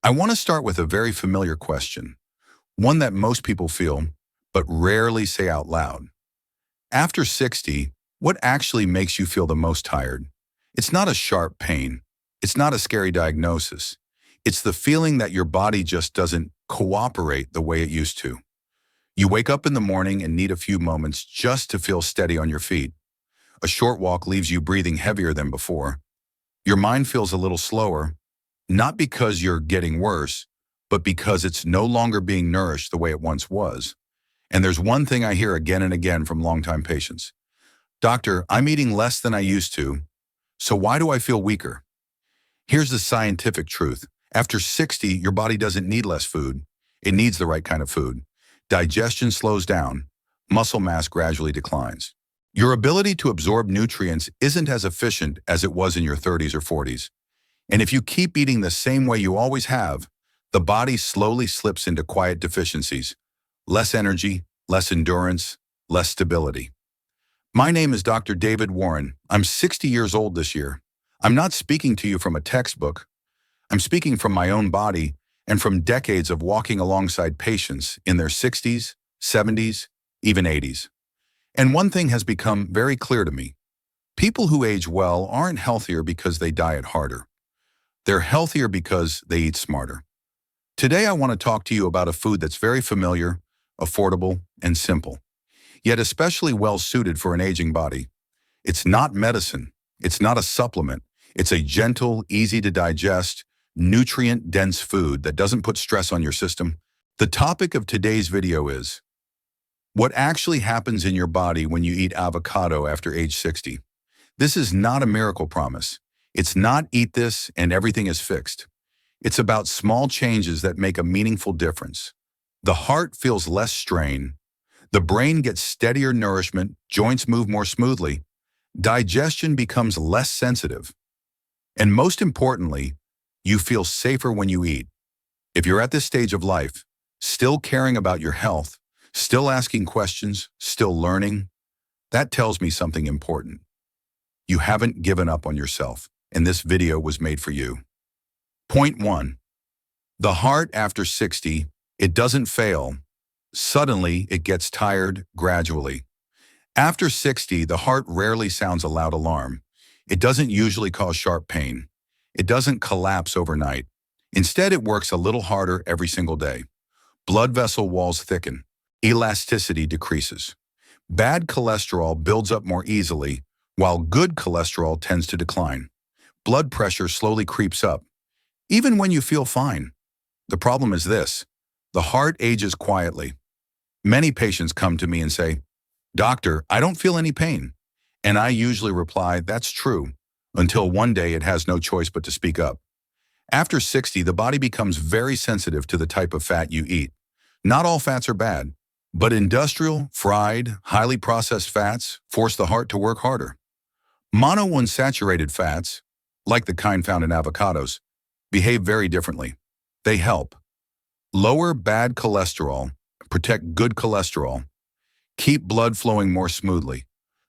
I want to start with a very familiar question, one that most people feel, but rarely say out loud. After 60, what actually makes you feel the most tired? It's not a sharp pain. It's not a scary diagnosis. It's the feeling that your body just doesn't cooperate the way it used to. You wake up in the morning and need a few moments just to feel steady on your feet. A short walk leaves you breathing heavier than before. Your mind feels a little slower, not because you're getting worse, but because it's no longer being nourished the way it once was. And there's one thing I hear again and again from longtime patients. Doctor, I'm eating less than I used to, so why do I feel weaker? Here's the scientific truth. After 60, your body doesn't need less food. It needs the right kind of food. Digestion slows down. Muscle mass gradually declines. Your ability to absorb nutrients isn't as efficient as it was in your 30s or 40s. And if you keep eating the same way you always have, the body slowly slips into quiet deficiencies. Less energy, less endurance, less stability. My name is Dr. David Warren. I'm 60 years old this year. I'm not speaking to you from a textbook. I'm speaking from my own body and from decades of walking alongside patients in their 60s, 70s, even 80s. And one thing has become very clear to me. People who age well aren't healthier because they diet harder. They're healthier because they eat smarter. Today I want to talk to you about a food that's very familiar, affordable, and simple, yet especially well suited for an aging body. It's not medicine. It's not a supplement. It's a gentle, easy to digest, nutrient-dense food that doesn't put stress on your system. The topic of today's video is what actually happens in your body when you eat avocado after age 60. This is not a miracle promise. It's not eat this and everything is fixed. It's about small changes that make a meaningful difference. The heart feels less strain. The brain gets steadier nourishment. Joints move more smoothly. Digestion becomes less sensitive. And most importantly, you feel safer when you eat. If you're at this stage of life, still caring about your health, still asking questions, still learning, that tells me something important. You haven't given up on yourself, and this video was made for you. Point 1. The heart after 60, it doesn't fail. Suddenly, it gets tired gradually. After 60, the heart rarely sounds a loud alarm. It doesn't usually cause sharp pain. It doesn't collapse overnight. Instead, it works a little harder every single day. Blood vessel walls thicken. Elasticity decreases. Bad cholesterol builds up more easily, while good cholesterol tends to decline. Blood pressure slowly creeps up, even when you feel fine. The problem is this: the heart ages quietly. Many patients come to me and say, "Doctor, I don't feel any pain." And I usually reply, "That's true," until one day it has no choice but to speak up. After 60, the body becomes very sensitive to the type of fat you eat. Not all fats are bad, but industrial, fried, highly processed fats force the heart to work harder. Monounsaturated fats, like the kind found in avocados, behave very differently. They help lower bad cholesterol, protect good cholesterol, keep blood flowing more smoothly.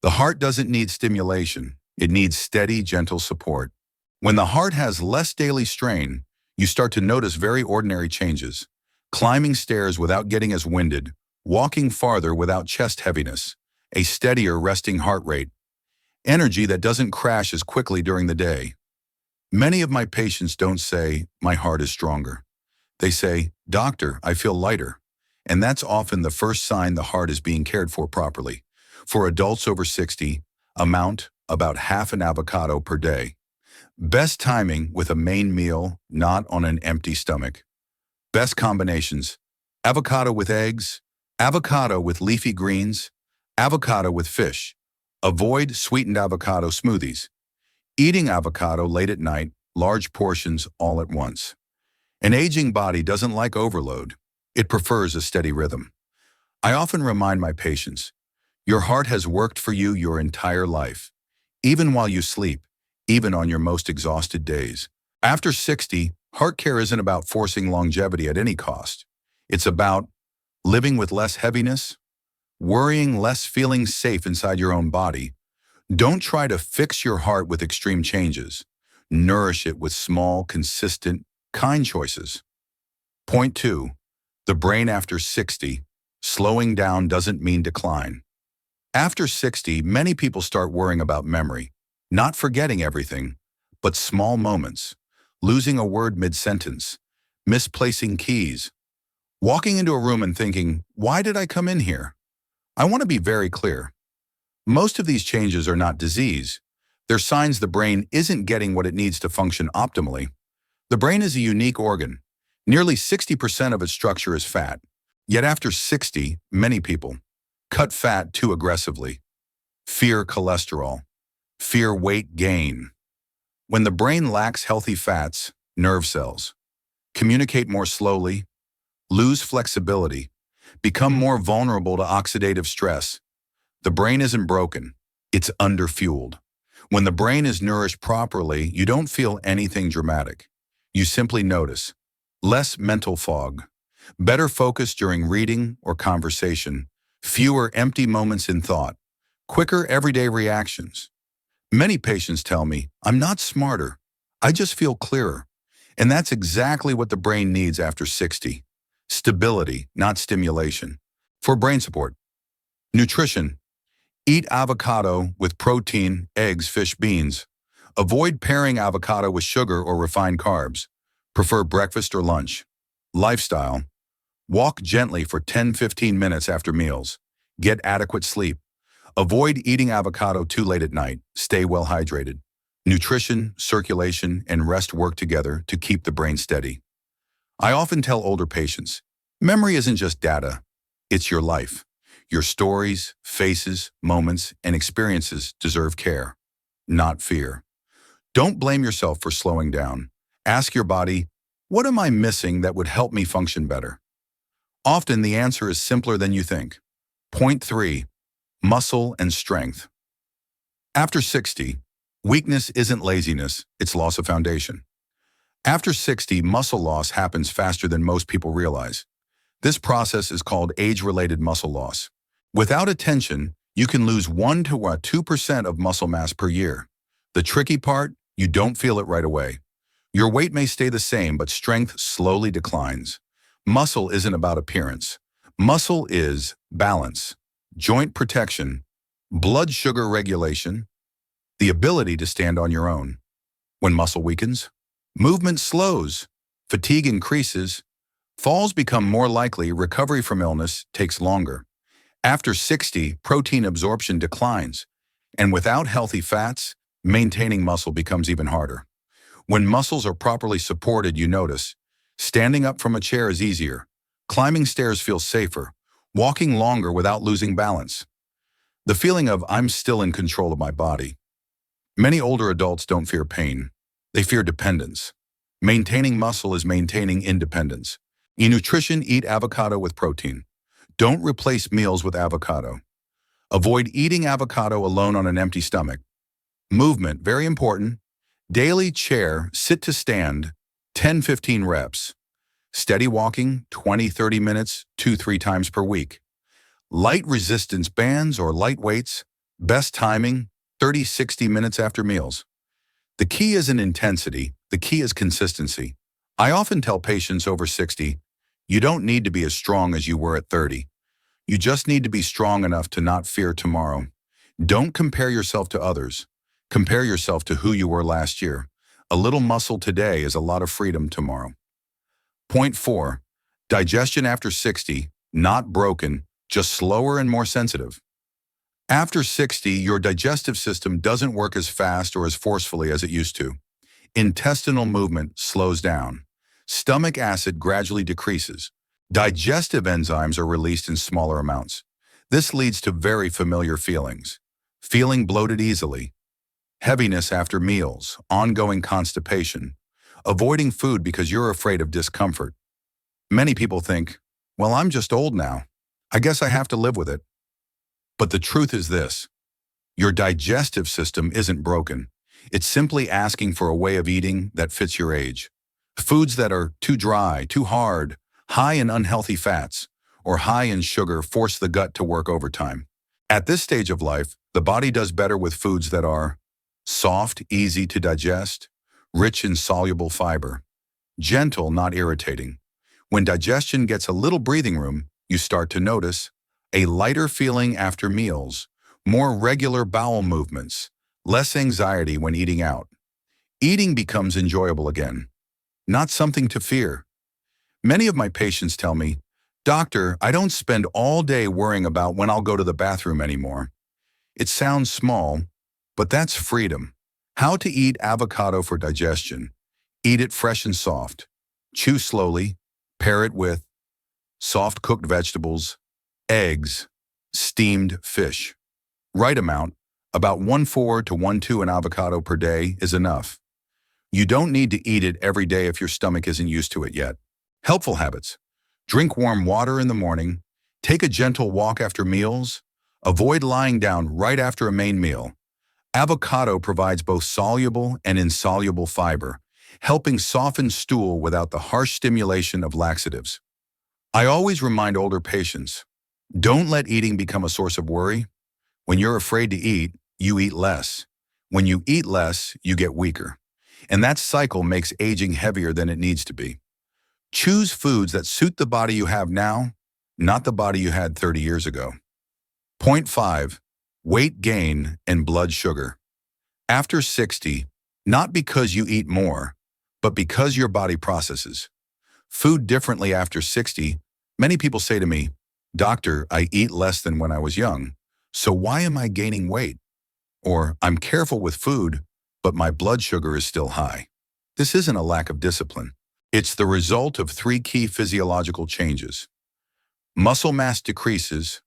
The heart doesn't need stimulation. It needs steady, gentle support. When the heart has less daily strain, you start to notice very ordinary changes. Climbing stairs without getting as winded, walking farther without chest heaviness, a steadier resting heart rate, energy that doesn't crash as quickly during the day. Many of my patients don't say, "My heart is stronger." They say, "Doctor, I feel lighter." And that's often the first sign the heart is being cared for properly. For adults over 60, amount about half an avocado per day. Best timing with a main meal, not on an empty stomach. Best combinations: avocado with eggs, avocado with leafy greens, avocado with fish. Avoid sweetened avocado smoothies. Eating avocado late at night, large portions all at once. An aging body doesn't like overload. It prefers a steady rhythm. I often remind my patients, your heart has worked for you your entire life, even while you sleep, even on your most exhausted days. After 60, heart care isn't about forcing longevity at any cost. It's about living with less heaviness, worrying less, feeling safe inside your own body. Don't try to fix your heart with extreme changes. Nourish it with small, consistent, kind choices. Point 2. The brain after 60. Slowing down doesn't mean decline. After 60, many people start worrying about memory, not forgetting everything, but small moments, losing a word mid-sentence, misplacing keys, walking into a room and thinking, why did I come in here? I want to be very clear. Most of these changes are not disease. They're signs the brain isn't getting what it needs to function optimally. The brain is a unique organ. Nearly 60% of its structure is fat. Yet after 60, many people cut fat too aggressively, fear cholesterol, fear weight gain. When the brain lacks healthy fats, nerve cells communicate more slowly, lose flexibility, become more vulnerable to oxidative stress. The brain isn't broken, it's underfueled. When the brain is nourished properly, you don't feel anything dramatic. You simply notice less mental fog, better focus during reading or conversation, fewer empty moments in thought, quicker everyday reactions. Many patients tell me, I'm not smarter, I just feel clearer. And that's exactly what the brain needs after 60. Stability, not stimulation. For brain support, nutrition. Eat avocado with protein, eggs, fish, beans. Avoid pairing avocado with sugar or refined carbs. Prefer breakfast or lunch. Lifestyle. Walk gently for 10-15 minutes after meals. Get adequate sleep. Avoid eating avocado too late at night. Stay well hydrated. Nutrition, circulation, and rest work together to keep the brain steady. I often tell older patients, memory isn't just data, it's your life. Your stories, faces, moments, and experiences deserve care, not fear. Don't blame yourself for slowing down. Ask your body, what am I missing that would help me function better? Often the answer is simpler than you think. Point 3. Muscle and strength. After 60, weakness isn't laziness, it's loss of foundation. After 60, muscle loss happens faster than most people realize. This process is called age-related muscle loss. Without attention, you can lose 1 to 2% of muscle mass per year. The tricky part, you don't feel it right away. Your weight may stay the same, but strength slowly declines. Muscle isn't about appearance. Muscle is balance, joint protection, blood sugar regulation, the ability to stand on your own. When muscle weakens, movement slows, fatigue increases, falls become more likely, recovery from illness takes longer. After 60, protein absorption declines, and without healthy fats, maintaining muscle becomes even harder. When muscles are properly supported, you notice, standing up from a chair is easier, climbing stairs feels safer, walking longer without losing balance. The feeling of I'm still in control of my body. Many older adults don't fear pain, they fear dependence. Maintaining muscle is maintaining independence. In nutrition, eat avocado with protein. Don't replace meals with avocado. Avoid eating avocado alone on an empty stomach. Movement, very important. Daily chair, sit to stand, 10-15 reps. Steady walking, 20-30 minutes, 2-3 times per week. Light resistance bands or light weights, best timing, 30-60 minutes after meals. The key isn't intensity, the key is consistency. I often tell patients over 60, you don't need to be as strong as you were at 30. You just need to be strong enough to not fear tomorrow. Don't compare yourself to others. Compare yourself to who you were last year. A little muscle today is a lot of freedom tomorrow. Point 4. Digestion after 60, not broken, just slower and more sensitive. After 60, your digestive system doesn't work as fast or as forcefully as it used to. Intestinal movement slows down. Stomach acid gradually decreases. Digestive enzymes are released in smaller amounts. This leads to very familiar feelings. Feeling bloated easily, heaviness after meals, ongoing constipation, avoiding food because you're afraid of discomfort. Many people think, well, I'm just old now. I guess I have to live with it. But the truth is this, your digestive system isn't broken. It's simply asking for a way of eating that fits your age. Foods that are too dry, too hard, high in unhealthy fats, or high in sugar force the gut to work overtime. At this stage of life, the body does better with foods that are soft, easy to digest, rich in soluble fiber, gentle, not irritating. When digestion gets a little breathing room, you start to notice a lighter feeling after meals, more regular bowel movements, less anxiety when eating out. Eating becomes enjoyable again, not something to fear. Many of my patients tell me, "Doctor, I don't spend all day worrying about when I'll go to the bathroom anymore." It sounds small, but that's freedom. How to eat avocado for digestion. Eat it fresh and soft. Chew slowly. Pair it with soft cooked vegetables, eggs, steamed fish. Right amount, about 1/4 to 1/2 an avocado per day is enough. You don't need to eat it every day if your stomach isn't used to it yet. Helpful habits. Drink warm water in the morning. Take a gentle walk after meals. Avoid lying down right after a main meal. Avocado provides both soluble and insoluble fiber, helping soften stool without the harsh stimulation of laxatives. I always remind older patients, don't let eating become a source of worry. When you're afraid to eat, you eat less. When you eat less, you get weaker. And that cycle makes aging heavier than it needs to be. Choose foods that suit the body you have now, not the body you had 30 years ago. Point 5. Weight gain and blood sugar. After 60, not because you eat more, but because your body processes food differently after 60, many people say to me, "Doctor, I eat less than when I was young, so why am I gaining weight?" Or, "I'm careful with food, but my blood sugar is still high." This isn't a lack of discipline. It's the result of 3 key physiological changes. Muscle mass decreases,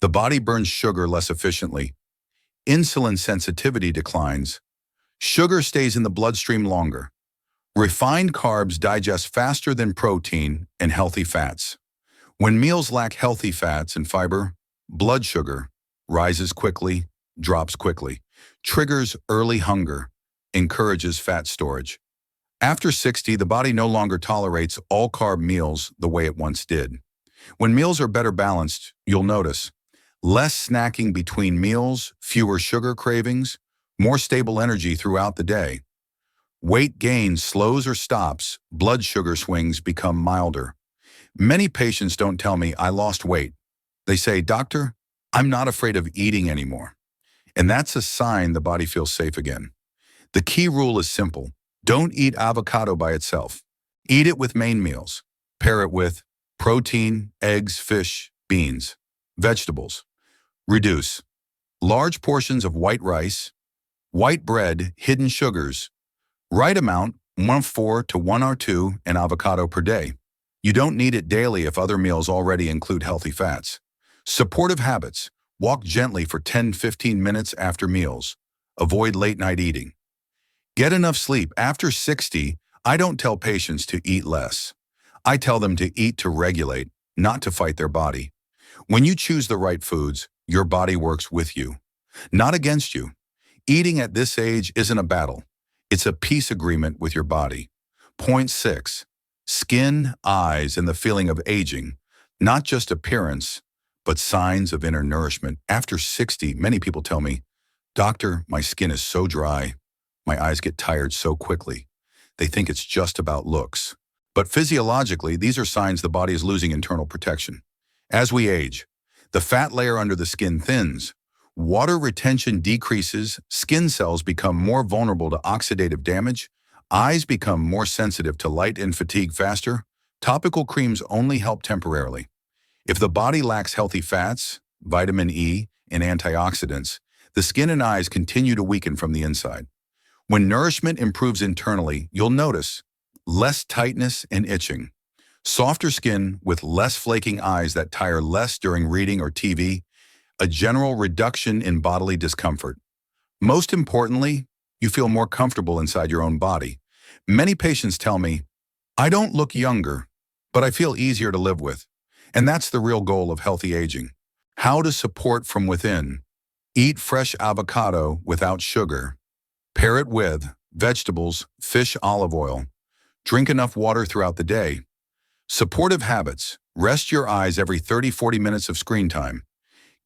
the body burns sugar less efficiently, insulin sensitivity declines, sugar stays in the bloodstream longer, refined carbs digest faster than protein and healthy fats. When meals lack healthy fats and fiber, blood sugar rises quickly, drops quickly, triggers early hunger, encourages fat storage. After 60, the body no longer tolerates all-carb meals the way it once did. When meals are better balanced, you'll notice less snacking between meals, fewer sugar cravings, more stable energy throughout the day. Weight gain slows or stops, blood sugar swings become milder. Many patients don't tell me, "I lost weight." They say, "Doctor, I'm not afraid of eating anymore." And that's a sign the body feels safe again. The key rule is simple. Don't eat avocado by itself. Eat it with main meals. Pair it with protein, eggs, fish, beans, vegetables. Reduce large portions of white rice, white bread, hidden sugars. Right amount, 1/4 to 1/2 an avocado per day. You don't need it daily if other meals already include healthy fats. Supportive habits. Walk gently for 10-15 minutes after meals. Avoid late-night eating. Get enough sleep. After 60, I don't tell patients to eat less. I tell them to eat to regulate, not to fight their body. When you choose the right foods, your body works with you, not against you. Eating at this age isn't a battle. It's a peace agreement with your body. Point 6. Skin, eyes, and the feeling of aging, not just appearance, but signs of inner nourishment. After 60, many people tell me, "Doctor, my skin is so dry. My eyes get tired so quickly." They think it's just about looks. But physiologically, these are signs the body is losing internal protection. As we age, the fat layer under the skin thins, water retention decreases, skin cells become more vulnerable to oxidative damage, eyes become more sensitive to light and fatigue faster. Topical creams only help temporarily. If the body lacks healthy fats, vitamin E, and antioxidants, the skin and eyes continue to weaken from the inside. When nourishment improves internally, you'll notice less tightness and itching, softer skin with less flaking eyes that tire less during reading or TV, a general reduction in bodily discomfort. Most importantly, you feel more comfortable inside your own body. Many patients tell me, "I don't look younger, but I feel easier to live with." And that's the real goal of healthy aging. How to support from within. Eat fresh avocado without sugar. Pair it with vegetables, fish, olive oil. Drink enough water throughout the day. Supportive habits. Rest your eyes every 30-40 minutes of screen time.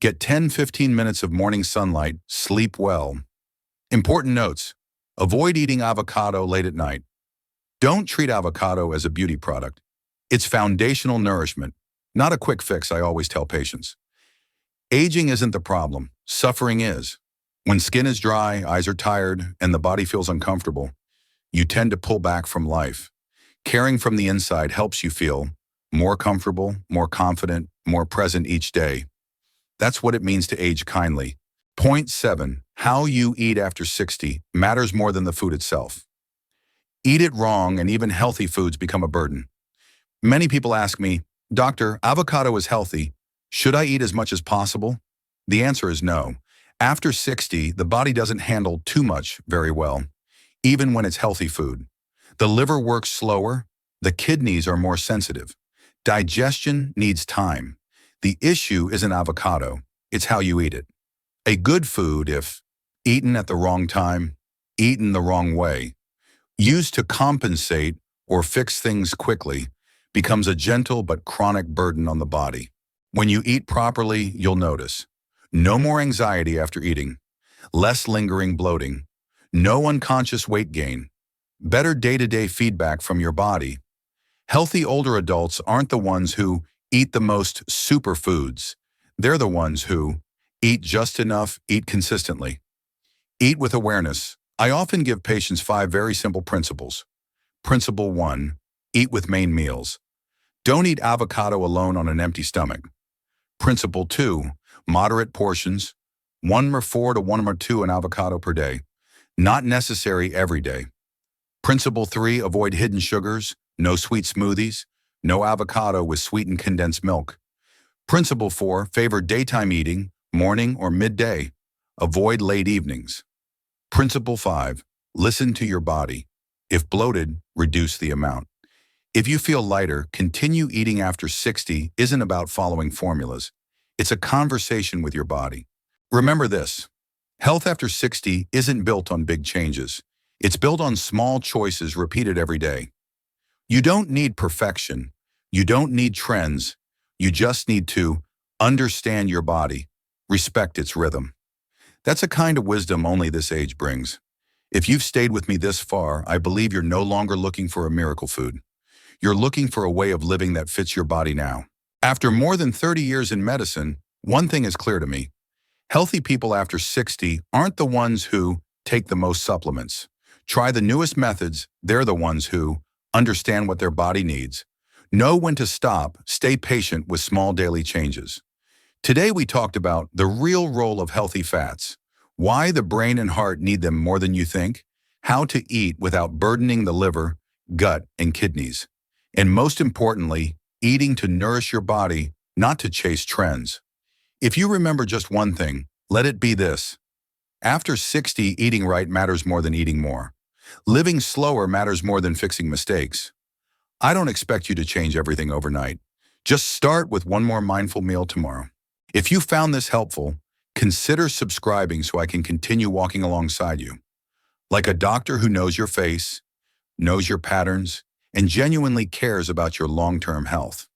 Get 10-15 minutes of morning sunlight. Sleep well. Important notes. Avoid eating avocado late at night. Don't treat avocado as a beauty product. It's foundational nourishment, not a quick fix, I always tell patients. Aging isn't the problem, suffering is. When skin is dry, eyes are tired, and the body feels uncomfortable, you tend to pull back from life. Caring from the inside helps you feel more comfortable, more confident, more present each day. That's what it means to age kindly. Point 7. How you eat after 60 matters more than the food itself. Eat it wrong and even healthy foods become a burden. Many people ask me, "Doctor, avocado is healthy. Should I eat as much as possible?" The answer is no. After 60, the body doesn't handle too much very well, even when it's healthy food. The liver works slower, the kidneys are more sensitive. Digestion needs time. The issue isn't avocado, it's how you eat it. A good food, if eaten at the wrong time, eaten the wrong way, used to compensate or fix things quickly, becomes a gentle but chronic burden on the body. When you eat properly, you'll notice. No more anxiety after eating, less lingering bloating, no unconscious weight gain, better day-to-day feedback from your body. Healthy older adults aren't the ones who eat the most superfoods. They're the ones who eat just enough, eat consistently. Eat with awareness. I often give patients 5 very simple principles. Principle 1, eat with main meals. Don't eat avocado alone on an empty stomach. Principle 2, moderate portions, 1/4 to 1/2 an avocado per day. Not necessary every day. Principle 3, avoid hidden sugars, no sweet smoothies, no avocado with sweetened condensed milk. Principle 4, favor daytime eating, morning or midday. Avoid late evenings. Principle 5, listen to your body. If bloated, reduce the amount. If you feel lighter, continue eating after 60 isn't about following formulas. It's a conversation with your body. Remember this, health after 60 isn't built on big changes. It's built on small choices repeated every day. You don't need perfection. You don't need trends. You just need to understand your body, respect its rhythm. That's a kind of wisdom only this age brings. If you've stayed with me this far, I believe you're no longer looking for a miracle food. You're looking for a way of living that fits your body now. After more than 30 years in medicine, one thing is clear to me. Healthy people after 60 aren't the ones who take the most supplements. Try the newest methods, they're the ones who understand what their body needs. Know when to stop, stay patient with small daily changes. Today we talked about the real role of healthy fats, why the brain and heart need them more than you think, how to eat without burdening the liver, gut, and kidneys, and most importantly, eating to nourish your body, not to chase trends. If you remember just one thing, let it be this. After 60, eating right matters more than eating more. Living slower matters more than fixing mistakes. I don't expect you to change everything overnight. Just start with one more mindful meal tomorrow. If you found this helpful, consider subscribing so I can continue walking alongside you. Like a doctor who knows your face, knows your patterns, and genuinely cares about your long-term health.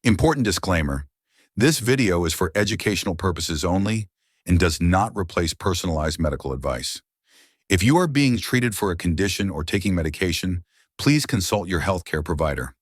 Important disclaimer, this video is for educational purposes only and does not replace personalized medical advice. If you are being treated for a condition or taking medication, please consult your healthcare provider.